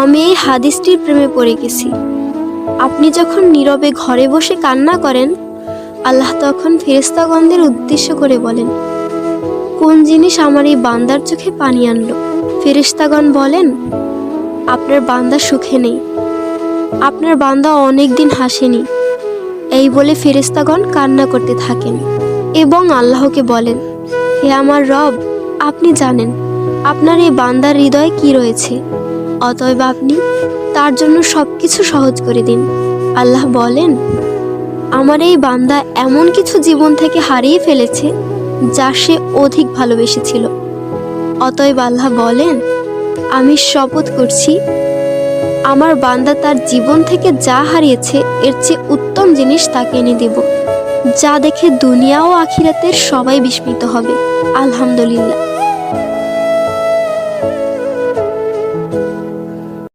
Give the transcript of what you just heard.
আমি এই হাদিসটির প্রেমে পড়ে গেছি। আপনি যখন নীরবে ঘরে বসে কান্না করেন, আল্লাহ তখন ফেরেশতাগণদের উদ্দেশ্য করে বলেন, কোন জিনিস আমার এই বান্দার চোখে পানি আনলো? ফেরেশতাগণ বলেন, আপনার বান্দা সুখে নেই, আপনার বান্দা অনেক দিন হাসেনি। এই বলে ফেরেশতাগণ কান্না করতে থাকেন এবং আল্লাহকে বলেন, হে আমার রব, আপনি জানেন আপনার এই বান্দার হৃদয়ে কি রয়েছে, অতএব আপনি তার জন্য সবকিছু সহজ করে দিন। আল্লাহ বলেন, আমার এই বান্দা এমন কিছু জীবন থেকে হারিয়ে ফেলেছে যা সে অধিক ভালোবেসেছিল। অতএব আল্লাহ বলেন, আমি শপথ করছি, আমার বান্দা তার জীবন থেকে যা হারিয়েছে এর চেয়ে উত্তম জিনিস তাকে এনে দেব, যা দেখে দুনিয়া ও আখিরাতের সবাই বিস্মিত হবে। আলহামদুলিল্লাহ।